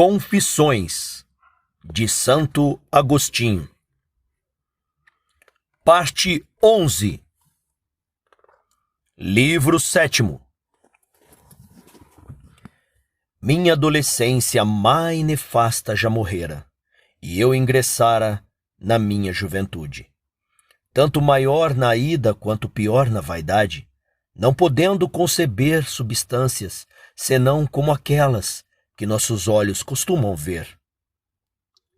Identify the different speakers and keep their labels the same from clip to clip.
Speaker 1: Confissões de Santo Agostinho. Parte 11. Livro 7º. Minha adolescência mais nefasta já morrera, e eu ingressara na minha juventude. Tanto maior na ida quanto pior na vaidade, não podendo conceber substâncias, senão como aquelas que nossos olhos costumam ver.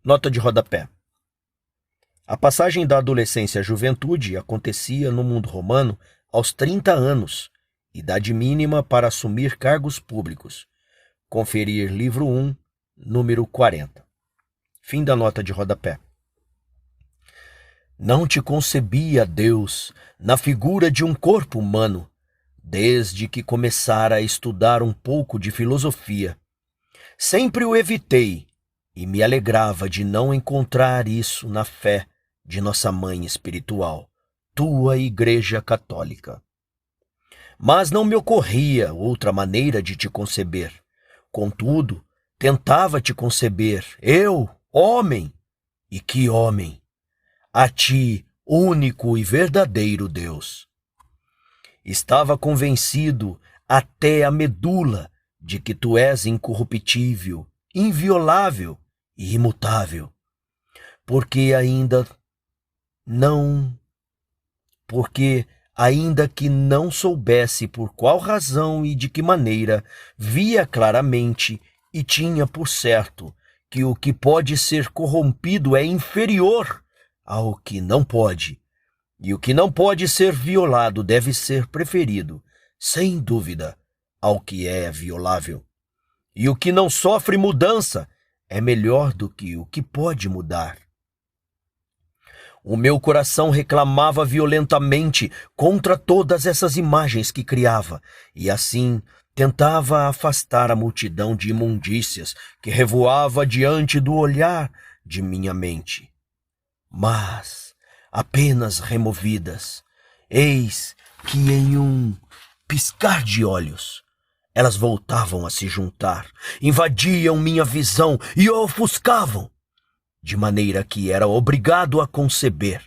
Speaker 1: Nota de rodapé. A passagem da adolescência à juventude acontecia no mundo romano aos 30 anos, idade mínima para assumir cargos públicos. Conferir livro 1, número 40. Fim da nota de rodapé. Não te concebia Deus na figura de um corpo humano, desde que começara a estudar um pouco de filosofia. Sempre o evitei e me alegrava de não encontrar isso na fé de nossa mãe espiritual, tua Igreja Católica. Mas não me ocorria outra maneira de te conceber. Contudo, tentava te conceber, eu, homem, e que homem, a ti, único e verdadeiro Deus. Estava convencido até a medula de que tu és incorruptível, inviolável e imutável, porque ainda que não soubesse por qual razão e de que maneira, via claramente e tinha por certo que o que pode ser corrompido é inferior ao que não pode, e o que não pode ser violado deve ser preferido, sem dúvida, ao que é violável. E o que não sofre mudança é melhor do que o que pode mudar. O meu coração reclamava violentamente contra todas essas imagens que criava, e assim tentava afastar a multidão de imundícias que revoava diante do olhar de minha mente. Mas, apenas removidas, eis que em um piscar de olhos, elas voltavam a se juntar, invadiam minha visão e a ofuscavam, de maneira que era obrigado a conceber,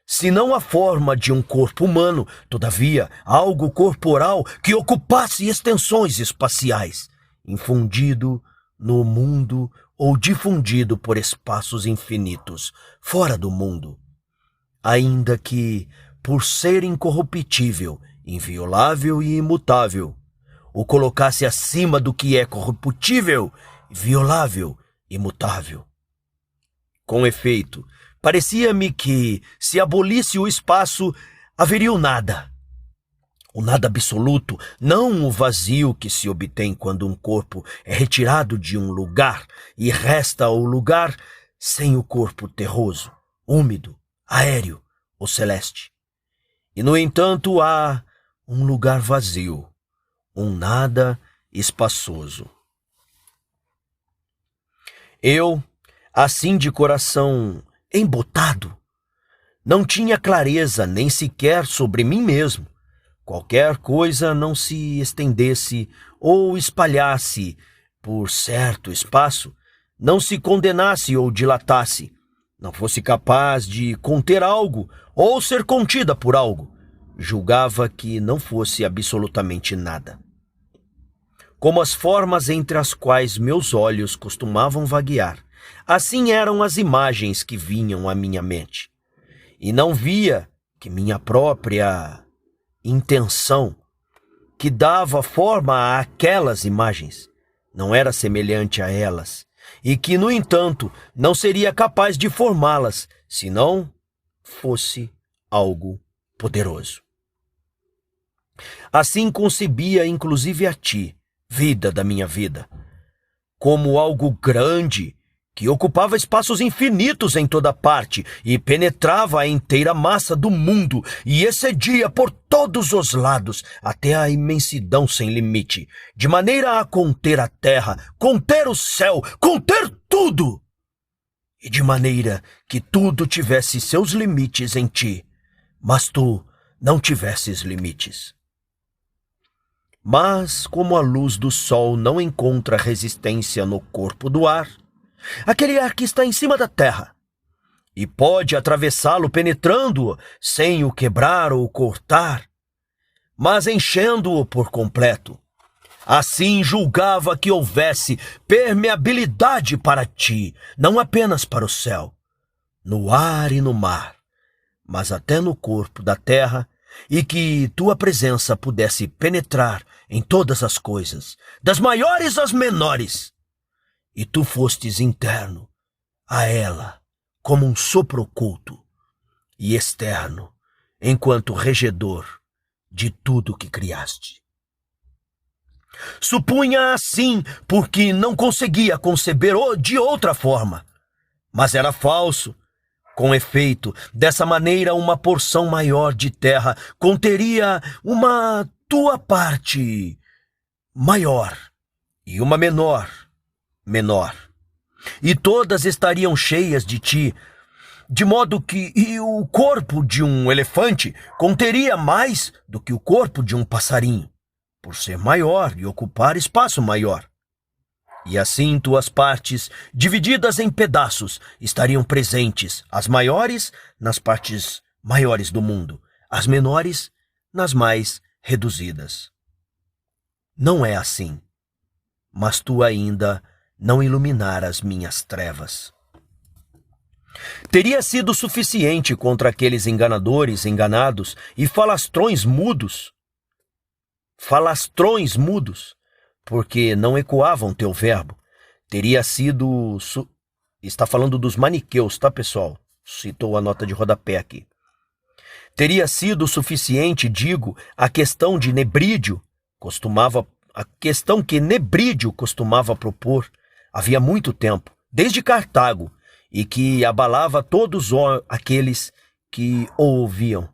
Speaker 1: se não a forma de um corpo humano, todavia algo corporal que ocupasse extensões espaciais, infundido no mundo ou difundido por espaços infinitos, fora do mundo, ainda que, por ser incorruptível, inviolável e imutável, o colocasse acima do que é corruptível, violável e imutável. Com efeito, parecia-me que, se abolisse o espaço, haveria o nada absoluto, não o vazio que se obtém quando um corpo é retirado de um lugar e resta o lugar sem o corpo terroso, úmido, aéreo ou celeste. E, no entanto, há um lugar vazio, um nada espaçoso. Eu, assim de coração embotado, não tinha clareza nem sequer sobre mim mesmo. Qualquer coisa não se estendesse ou espalhasse por certo espaço, não se condenasse ou dilatasse, não fosse capaz de conter algo ou ser contida por algo, julgava que não fosse absolutamente nada. Como as formas entre as quais meus olhos costumavam vaguear, assim eram as imagens que vinham à minha mente. E não via que minha própria intenção, que dava forma àquelas imagens, não era semelhante a elas, e que, no entanto, não seria capaz de formá-las, se não fosse algo poderoso. Assim concebia inclusive a ti, vida da minha vida, como algo grande que ocupava espaços infinitos em toda parte e penetrava a inteira massa do mundo e excedia por todos os lados até a imensidão sem limite, de maneira a conter a terra, conter o céu, conter tudo, e de maneira que tudo tivesse seus limites em ti, mas tu não tivesses limites. Mas, como a luz do sol não encontra resistência no corpo do ar, aquele ar que está em cima da terra, e pode atravessá-lo penetrando-o sem o quebrar ou cortar, mas enchendo-o por completo, assim julgava que houvesse permeabilidade para ti, não apenas para o céu, no ar e no mar, mas até no corpo da terra, e que tua presença pudesse penetrar em todas as coisas, das maiores às menores, e tu fostes interno a ela, como um sopro oculto, e externo, enquanto regedor de tudo que criaste. Supunha assim, porque não conseguia conceber de outra forma, mas era falso. Com efeito, dessa maneira uma porção maior de terra conteria uma tua parte maior e uma menor. E todas estariam cheias de ti, de modo que o corpo de um elefante conteria mais do que o corpo de um passarinho, por ser maior e ocupar espaço maior. E assim tuas partes, divididas em pedaços, estariam presentes, as maiores nas partes maiores do mundo, as menores nas mais reduzidas. Não é assim, mas tu ainda não iluminaras minhas trevas. Teria sido suficiente contra aqueles enganadores enganados e falastrões mudos, porque não ecoavam teu verbo. Teria sido... Está falando dos maniqueus, tá, pessoal? Citou a nota de rodapé aqui. Teria sido suficiente, digo, a questão que Nebrídio costumava propor havia muito tempo, desde Cartago, e que abalava todos aqueles que o ouviam.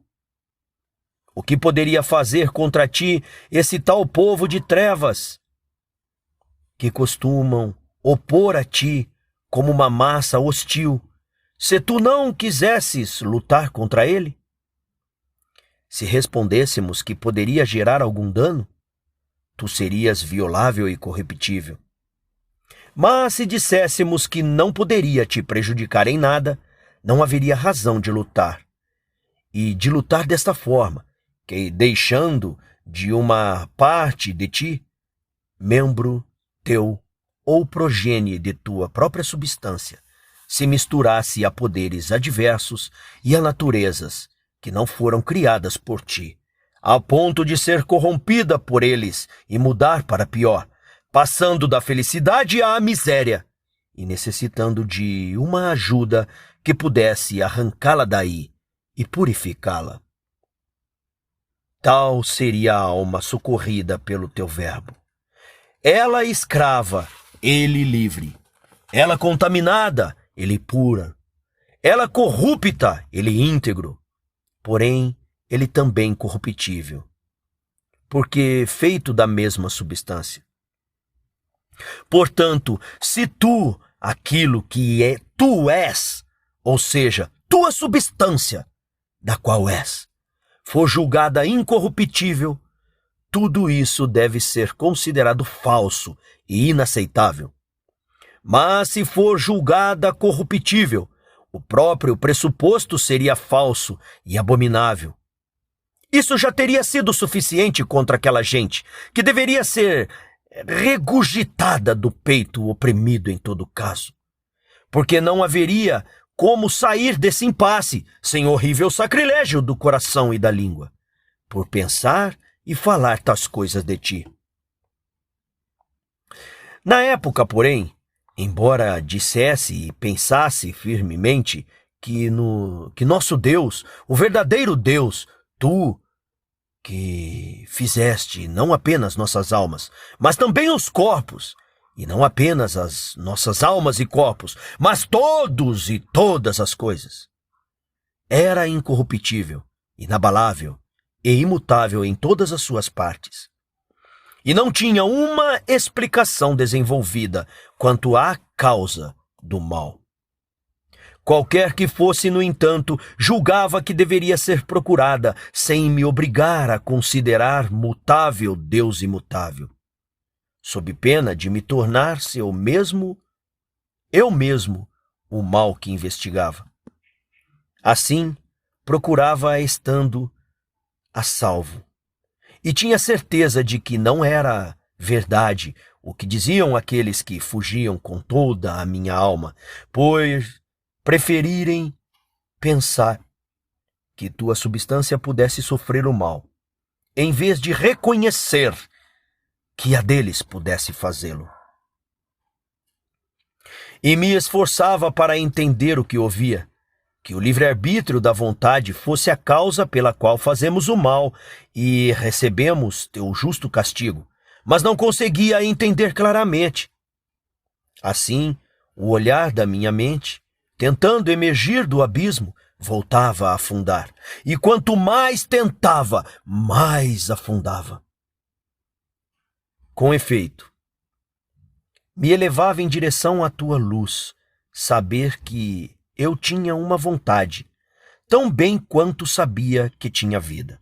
Speaker 1: O que poderia fazer contra ti esse tal povo de trevas, que costumam opor a ti como uma massa hostil, se tu não quisesses lutar contra ele? Se respondêssemos que poderia gerar algum dano, tu serias violável e corruptível. Mas se disséssemos que não poderia te prejudicar em nada, não haveria razão de lutar. E de lutar desta forma, que deixando de uma parte de ti, membro teu ou progênie de tua própria substância, se misturasse a poderes adversos e a naturezas que não foram criadas por ti, a ponto de ser corrompida por eles e mudar para pior, passando da felicidade à miséria e necessitando de uma ajuda que pudesse arrancá-la daí e purificá-la. Tal seria a alma socorrida pelo teu verbo. Ela escrava, ele livre. Ela contaminada, ele pura. Ela corrupta, ele íntegro. Porém, ele também corruptível, porque feito da mesma substância. Portanto, se tu, aquilo que tu és, ou seja, tua substância, da qual és, for julgada incorruptível, tudo isso deve ser considerado falso e inaceitável. Mas se for julgada corruptível, o próprio pressuposto seria falso e abominável. Isso já teria sido suficiente contra aquela gente, que deveria ser regurgitada do peito oprimido em todo caso, porque não haveria como sair desse impasse sem horrível sacrilégio do coração e da língua, por pensar e falar tais coisas de ti. Na época, porém, embora dissesse e pensasse firmemente que nosso Deus, o verdadeiro Deus, tu, que fizeste não apenas nossas almas, mas também os corpos, e não apenas as nossas almas e corpos, mas todos e todas as coisas. Era incorruptível, inabalável e imutável em todas as suas partes. E não tinha uma explicação desenvolvida quanto à causa do mal. Qualquer que fosse, no entanto, julgava que deveria ser procurada, sem me obrigar a considerar mutável Deus imutável, sob pena de me tornar-se eu mesmo, o mal que investigava. Assim, procurava estando a salvo. E tinha certeza de que não era verdade o que diziam aqueles que fugiam com toda a minha alma, pois preferirem pensar que tua substância pudesse sofrer o mal, em vez de reconhecer que a deles pudesse fazê-lo. E me esforçava para entender o que ouvia, que o livre-arbítrio da vontade fosse a causa pela qual fazemos o mal e recebemos teu justo castigo, mas não conseguia entender claramente. Assim, o olhar da minha mente, tentando emergir do abismo, voltava a afundar, e quanto mais tentava, mais afundava. Com efeito, me elevava em direção à tua luz, saber que eu tinha uma vontade, tão bem quanto sabia que tinha vida.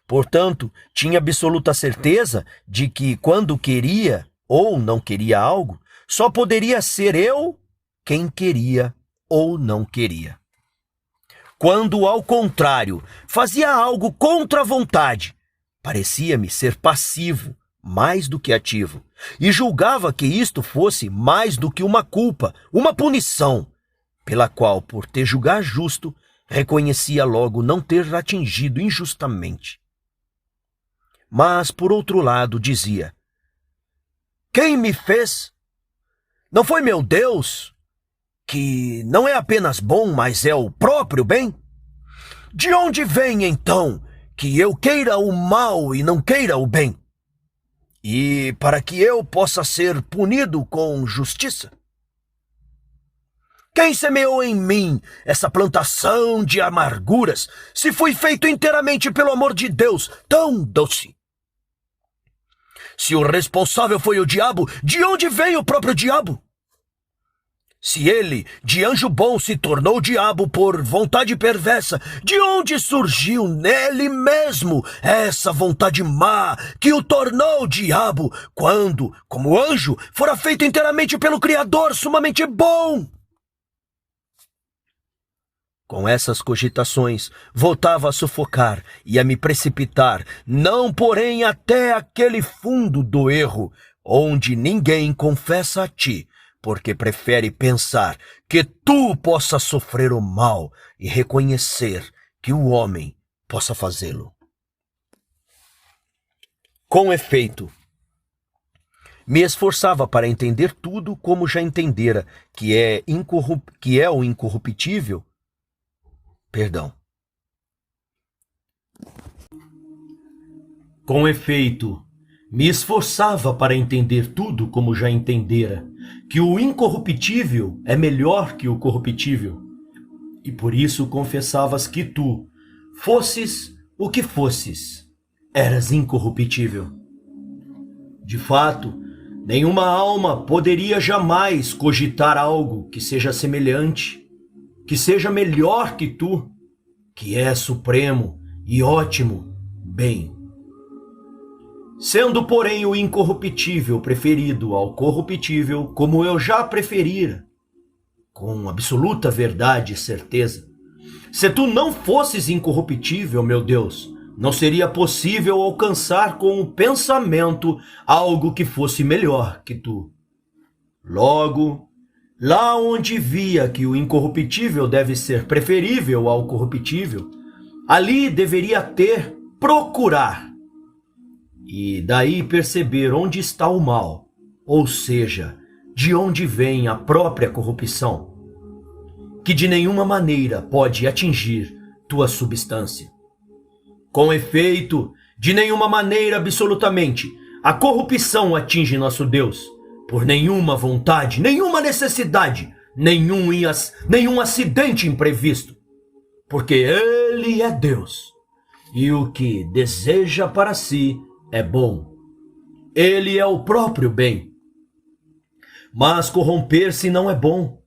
Speaker 1: Portanto, tinha absoluta certeza de que, quando queria ou não queria algo, só poderia ser eu quem queria ou não queria. Quando, ao contrário, fazia algo contra a vontade, parecia-me ser passivo mais do que ativo, e julgava que isto fosse mais do que uma culpa, uma punição, pela qual, por te julgar justo, reconhecia logo não ter atingido injustamente. Mas, por outro lado, dizia: quem me fez? Não foi meu Deus, que não é apenas bom, mas é o próprio bem? De onde vem, então, que eu queira o mal e não queira o bem? E para que eu possa ser punido com justiça? Quem semeou em mim essa plantação de amarguras, se fui feito inteiramente pelo amor de Deus, tão doce? Se o responsável foi o diabo, de onde veio o próprio diabo? Se ele, de anjo bom, se tornou diabo por vontade perversa, de onde surgiu nele mesmo essa vontade má que o tornou diabo, quando, como anjo, fora feito inteiramente pelo Criador sumamente bom? Com essas cogitações, voltava a sufocar e a me precipitar, não porém até aquele fundo do erro, onde ninguém confessa a ti, porque prefere pensar que tu possa sofrer o mal e reconhecer que o homem possa fazê-lo. Com efeito, me esforçava para entender tudo como já entendera, que é o incorruptível. Com efeito, me esforçava para entender tudo como já entendera, que o incorruptível é melhor que o corruptível. E por isso confessavas que tu, fosses o que fosses, eras incorruptível. De fato, nenhuma alma poderia jamais cogitar algo que seja semelhante, que seja melhor que tu, que é supremo e ótimo bem. Sendo, porém, o incorruptível preferido ao corruptível, como eu já preferira, com absoluta verdade e certeza, se tu não fosses incorruptível, meu Deus, não seria possível alcançar com o pensamento algo que fosse melhor que tu. Logo, lá onde via que o incorruptível deve ser preferível ao corruptível, ali deveria procurar, e daí perceber onde está o mal, ou seja, de onde vem a própria corrupção, que de nenhuma maneira pode atingir tua substância. Com efeito, de nenhuma maneira absolutamente, a corrupção atinge nosso Deus, por nenhuma vontade, nenhuma necessidade, nenhum acidente imprevisto, porque Ele é Deus, e o que deseja para si é bom. Ele é o próprio bem. Mas corromper-se não é bom,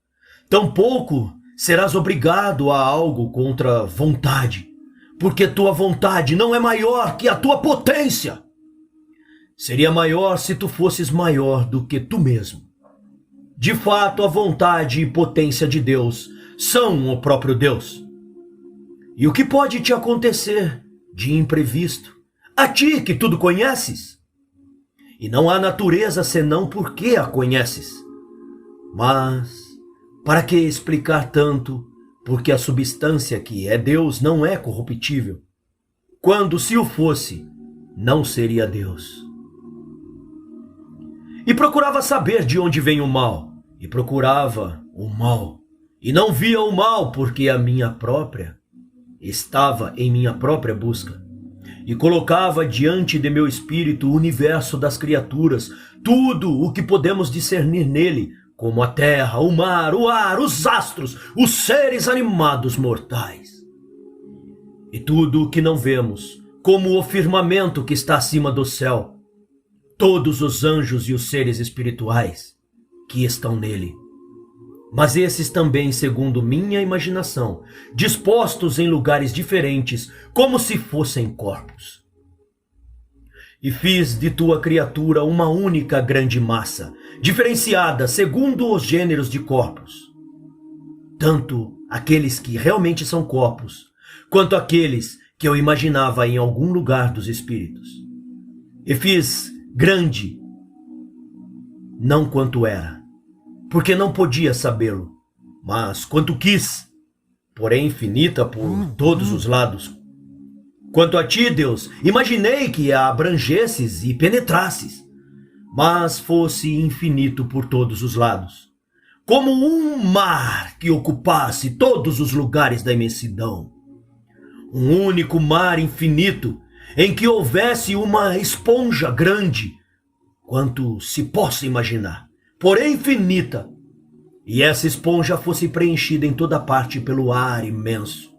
Speaker 1: tampouco serás obrigado a algo contra vontade, porque tua vontade não é maior que a tua potência. Seria maior se tu fosses maior do que tu mesmo. De fato, a vontade e potência de Deus são o próprio Deus. E o que pode te acontecer de imprevisto, a ti que tudo conheces? E não há natureza senão porque a conheces. Mas, para que explicar tanto, porque a substância que é Deus não é corruptível? Quando, se o fosse, não seria Deus. E procurava saber de onde vem o mal, e procurava o mal, e não via o mal, porque estava em minha própria busca, e colocava diante de meu espírito o universo das criaturas, tudo o que podemos discernir nele, como a terra, o mar, o ar, os astros, os seres animados mortais. E tudo o que não vemos, como o firmamento que está acima do céu, todos os anjos e os seres espirituais que estão nele. Mas esses também, segundo minha imaginação, dispostos em lugares diferentes, como se fossem corpos. E fiz de tua criatura uma única grande massa, diferenciada segundo os gêneros de corpos, tanto aqueles que realmente são corpos, quanto aqueles que eu imaginava em algum lugar dos espíritos. E fiz grande, não quanto era, porque não podia sabê-lo, mas quanto quis, porém infinita por todos os lados. Quanto a ti, Deus, imaginei que a abrangesses e penetrasses, mas fosse infinito por todos os lados, como um mar que ocupasse todos os lugares da imensidão. Um único mar infinito, em que houvesse uma esponja grande, quanto se possa imaginar, porém infinita, e essa esponja fosse preenchida em toda parte pelo ar imenso.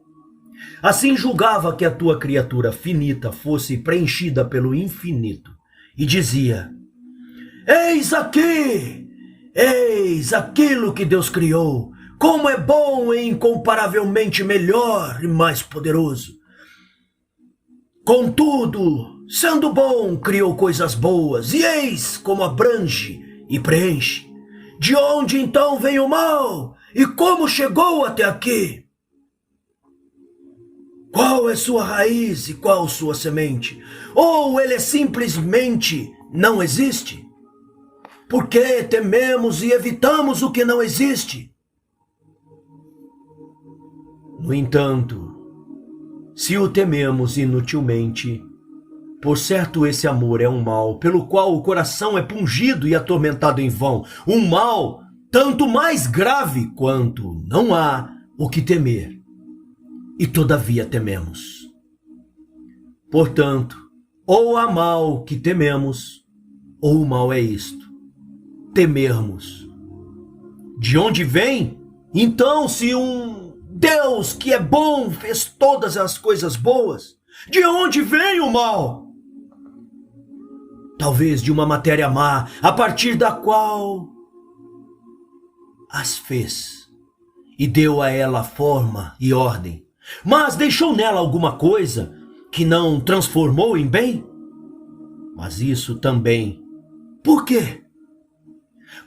Speaker 1: Assim julgava que a tua criatura finita fosse preenchida pelo infinito, e dizia: eis aqui, eis aquilo que Deus criou, como é bom e incomparavelmente melhor e mais poderoso. Contudo, sendo bom, criou coisas boas, e eis como abrange e preenche. De onde então vem o mal? E como chegou até aqui? Qual é sua raiz e qual sua semente? Ou ele simplesmente não existe? Por que tememos e evitamos o que não existe? No entanto, se o tememos inutilmente, por certo esse amor é um mal pelo qual o coração é pungido e atormentado em vão, um mal tanto mais grave quanto não há o que temer, e todavia tememos. Portanto, ou há mal que tememos, ou o mal é isto: temermos. De onde vem? Então, se um Deus que é bom fez todas as coisas boas, de onde vem o mal? Talvez de uma matéria má, a partir da qual as fez e deu a ela forma e ordem, mas deixou nela alguma coisa que não transformou em bem? Mas isso também. Por quê?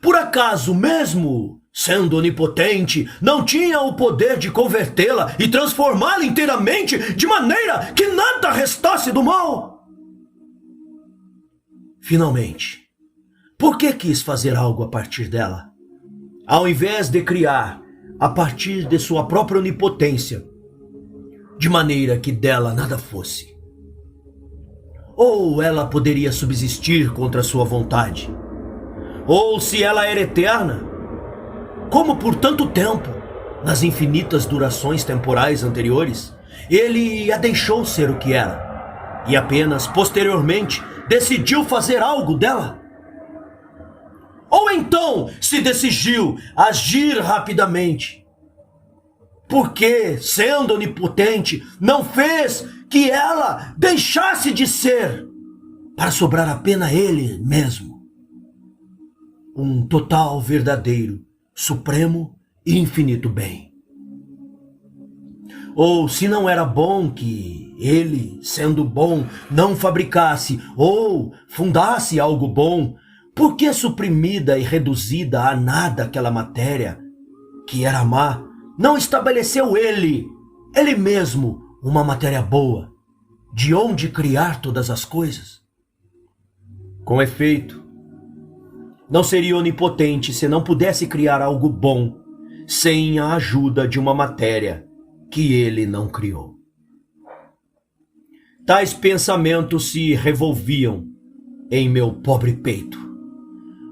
Speaker 1: Por acaso, mesmo sendo onipotente, não tinha o poder de convertê-la e transformá-la inteiramente de maneira que nada restasse do mal? Finalmente, por que quis fazer algo a partir dela, ao invés de criar a partir de sua própria onipotência, de maneira que dela nada fosse? Ou ela poderia subsistir contra sua vontade? Ou se ela era eterna, como por tanto tempo, nas infinitas durações temporais anteriores, ele a deixou ser o que era, e apenas posteriormente decidiu fazer algo dela? Ou então se decidiu agir rapidamente, porque, sendo onipotente, não fez que ela deixasse de ser, para sobrar apenas ele mesmo, um total, verdadeiro, supremo e infinito bem. Ou se não era bom que ele, sendo bom, não fabricasse ou fundasse algo bom, por que suprimida e reduzida a nada aquela matéria que era má, não estabeleceu ele mesmo, uma matéria boa, de onde criar todas as coisas? Com efeito, não seria onipotente se não pudesse criar algo bom sem a ajuda de uma matéria que ele não criou. Tais pensamentos se revolviam em meu pobre peito,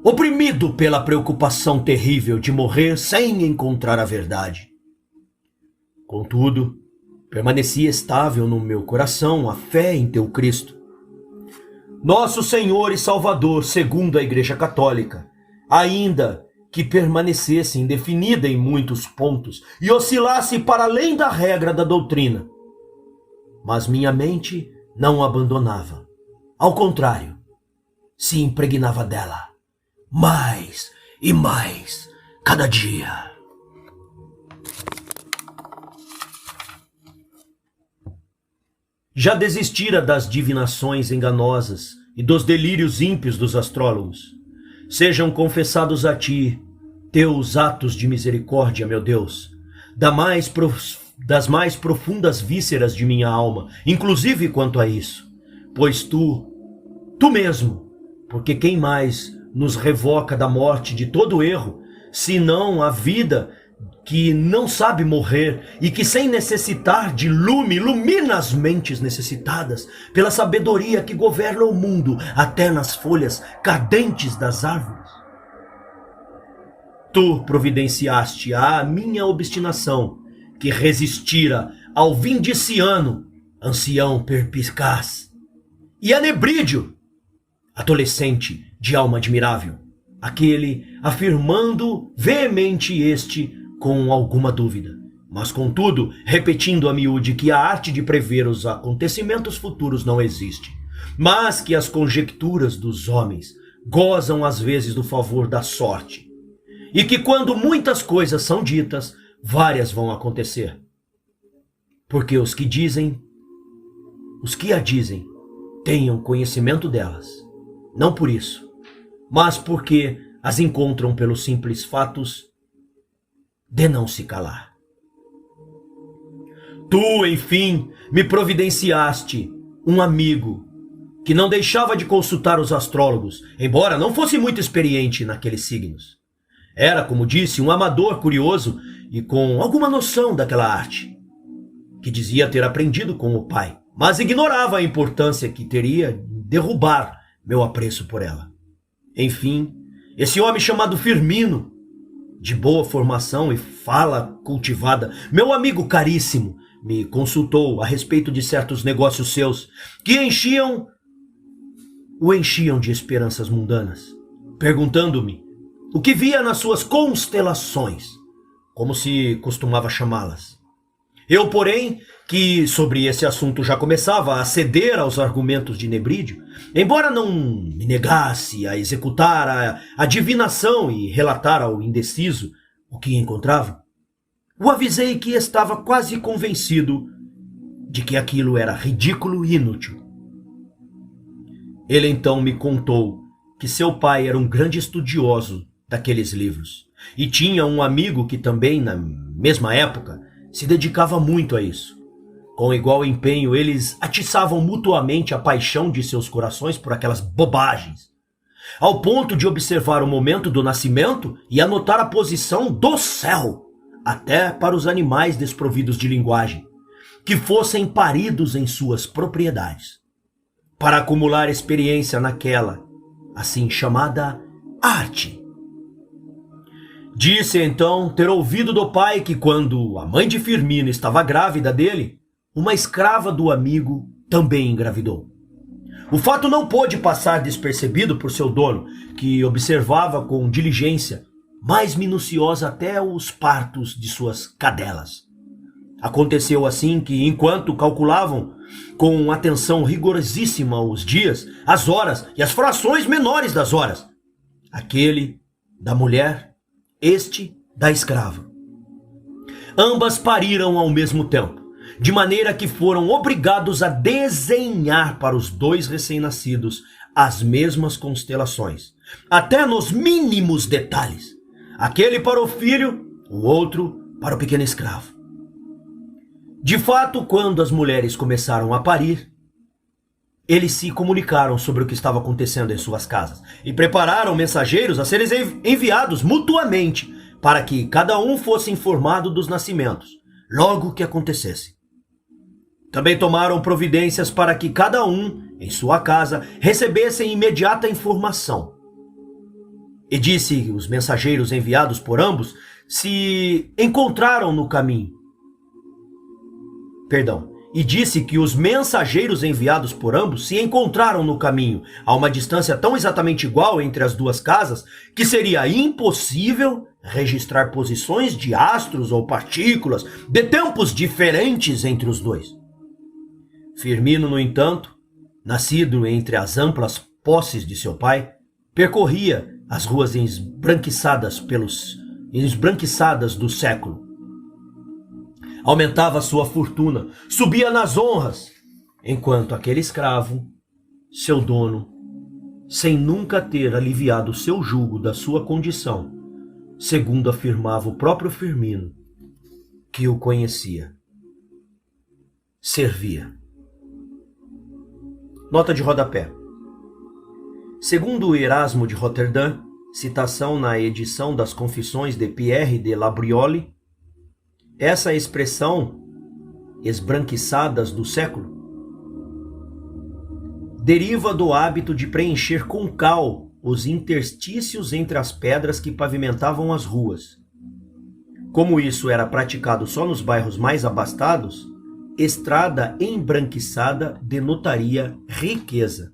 Speaker 1: oprimido pela preocupação terrível de morrer sem encontrar a verdade. Contudo, permanecia estável no meu coração a fé em teu Cristo, nosso Senhor e Salvador, segundo a Igreja Católica, ainda que permanecesse indefinida em muitos pontos e oscilasse para além da regra da doutrina. Mas minha mente não abandonava. Ao contrário, se impregnava dela, mais e mais, cada dia. Já desistira das divinações enganosas e dos delírios ímpios dos astrólogos. Sejam confessados a ti teus atos de misericórdia, meu Deus, das mais profundas vísceras de minha alma, inclusive quanto a isso. Pois tu mesmo, porque quem mais nos revoca da morte de todo erro, senão a vida que não sabe morrer e que sem necessitar de lume ilumina as mentes necessitadas pela sabedoria que governa o mundo até nas folhas cadentes das árvores. Tu providenciaste a minha obstinação, que resistira ao vindiciano, ancião perspicaz, e a Nebrídio, adolescente de alma admirável, aquele afirmando veemente este com alguma dúvida, mas contudo repetindo a miúde que a arte de prever os acontecimentos futuros não existe, mas que as conjecturas dos homens gozam às vezes do favor da sorte, e que quando muitas coisas são ditas, várias vão acontecer. Porque os que a dizem, tenham conhecimento delas, não por isso, mas porque as encontram pelos simples fatos de não se calar. Tu, enfim, me providenciaste um amigo que não deixava de consultar os astrólogos, embora não fosse muito experiente naqueles signos. Era, como disse, um amador curioso e com alguma noção daquela arte, que dizia ter aprendido com o pai, mas ignorava a importância que teria em derrubar meu apreço por ela. Enfim, esse homem chamado Firmino, de boa formação e fala cultivada, meu amigo caríssimo, me consultou a respeito de certos negócios seus que o enchiam de esperanças mundanas, perguntando-me o que via nas suas constelações, como se costumava chamá-las. Eu, porém, que sobre esse assunto já começava a ceder aos argumentos de Nebrídio, embora não me negasse a executar a divinação e relatar ao indeciso o que encontrava, o avisei que estava quase convencido de que aquilo era ridículo e inútil. Ele então me contou que seu pai era um grande estudioso daqueles livros e tinha um amigo que também, na mesma época, se dedicava muito a isso. Com igual empenho, eles atiçavam mutuamente a paixão de seus corações por aquelas bobagens, ao ponto de observar o momento do nascimento e anotar a posição do céu, até para os animais desprovidos de linguagem, que fossem paridos em suas propriedades, para acumular experiência naquela, assim chamada, arte. Disse então ter ouvido do pai que quando a mãe de Firmino estava grávida dele, uma escrava do amigo também engravidou. O fato não pôde passar despercebido por seu dono, que observava com diligência, mais minuciosa até os partos de suas cadelas. Aconteceu assim que, enquanto calculavam com atenção rigorosíssima os dias, as horas e as frações menores das horas, aquele da mulher, este da escrava, ambas pariram ao mesmo tempo, de maneira que foram obrigados a desenhar para os dois recém-nascidos as mesmas constelações, até nos mínimos detalhes. Aquele para o filho, o outro para o pequeno escravo. De fato, quando as mulheres começaram a parir, eles se comunicaram sobre o que estava acontecendo em suas casas e prepararam mensageiros a serem enviados mutuamente para que cada um fosse informado dos nascimentos, logo que acontecesse. Também tomaram providências para que cada um, em sua casa, recebessem imediata informação. E disse os mensageiros enviados por ambos se encontraram no caminho. E disse que os mensageiros enviados por ambos se encontraram no caminho, a uma distância tão exatamente igual entre as duas casas, que seria impossível registrar posições de astros ou partículas de tempos diferentes entre os dois. Firmino, no entanto, nascido entre as amplas posses de seu pai, percorria as ruas esbranquiçadas do século. Aumentava sua fortuna, subia nas honras, enquanto aquele escravo, seu dono, sem nunca ter aliviado seu jugo da sua condição, segundo afirmava o próprio Firmino, que o conhecia, servia. Nota de rodapé. Segundo Erasmo de Roterdã, citação na edição das Confissões de Pierre de Labrioli, essa expressão, esbranquiçadas do século, deriva do hábito de preencher com cal os interstícios entre as pedras que pavimentavam as ruas. Como isso era praticado só nos bairros mais abastados, estrada embranquiçada denotaria riqueza.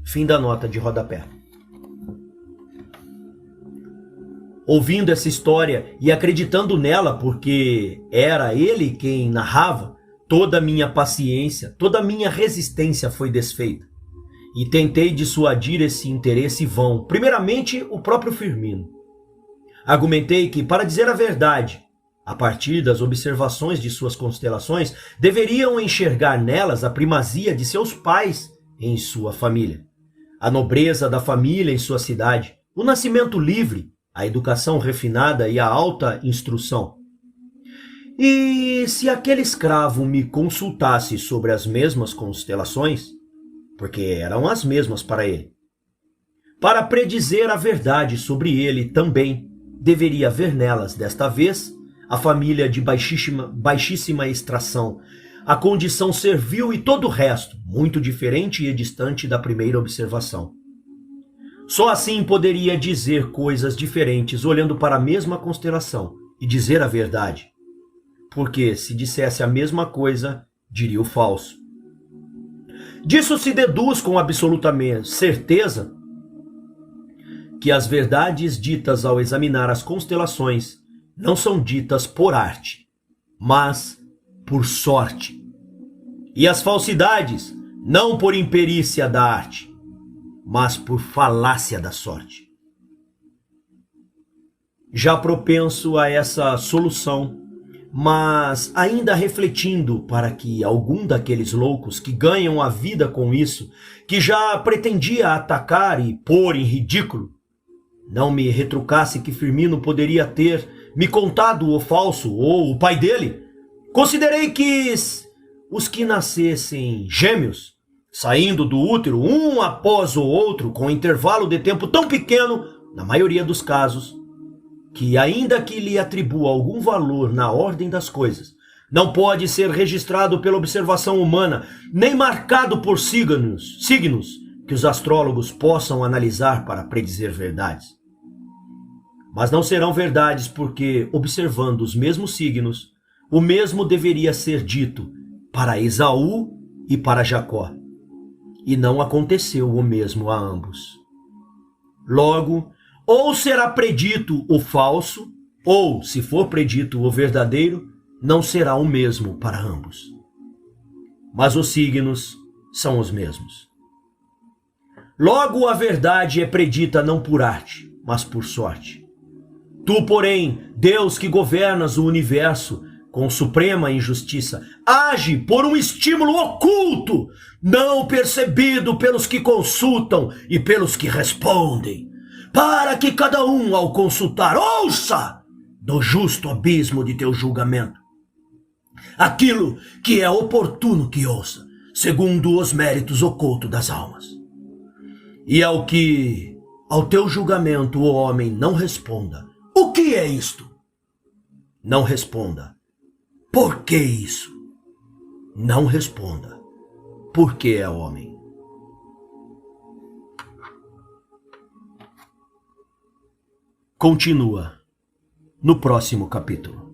Speaker 1: Fim da nota de rodapé. Ouvindo essa história e acreditando nela, porque era ele quem narrava, toda a minha paciência, toda a minha resistência foi desfeita. E tentei dissuadir esse interesse vão, primeiramente o próprio Firmino. Argumentei que, para dizer a verdade, a partir das observações de suas constelações, deveriam enxergar nelas a primazia de seus pais em sua família, a nobreza da família em sua cidade, o nascimento livre, a educação refinada e a alta instrução. E se aquele escravo me consultasse sobre as mesmas constelações, porque eram as mesmas para ele, para predizer a verdade sobre ele também, deveria ver nelas, desta vez, a família de baixíssima extração, a condição servil e todo o resto, muito diferente e distante da primeira observação. Só assim poderia dizer coisas diferentes olhando para a mesma constelação e dizer a verdade. Porque se dissesse a mesma coisa, diria o falso. Disso se deduz com absoluta certeza que as verdades ditas ao examinar as constelações não são ditas por arte, mas por sorte. E as falsidades não por imperícia da arte, mas por falácia da sorte. Já propenso a essa solução, mas ainda refletindo para que algum daqueles loucos que ganham a vida com isso, que já pretendia atacar e pôr em ridículo, não me retrucasse que Firmino poderia ter me contado o falso ou o pai dele, considerei que os que nascessem gêmeos, saindo do útero um após o outro com intervalo de tempo tão pequeno, na maioria dos casos, que ainda que lhe atribua algum valor na ordem das coisas, não pode ser registrado pela observação humana, nem marcado por signos que os astrólogos possam analisar para predizer verdades. Mas não serão verdades porque, observando os mesmos signos, o mesmo deveria ser dito para Esaú e para Jacó. E não aconteceu o mesmo a ambos. Logo, ou será predito o falso, ou, se for predito o verdadeiro, não será o mesmo para ambos. Mas os signos são os mesmos. Logo, a verdade é predita não por arte, mas por sorte. Tu, porém, Deus que governas o universo, com suprema injustiça, age por um estímulo oculto, não percebido pelos que consultam e pelos que respondem, para que cada um, ao consultar, ouça do justo abismo de teu julgamento aquilo que é oportuno que ouça, segundo os méritos ocultos das almas. E ao que, ao teu julgamento, o homem não responda, o que é isto? Não responda, por que isso? Não responda, por que é homem? Continua no próximo capítulo.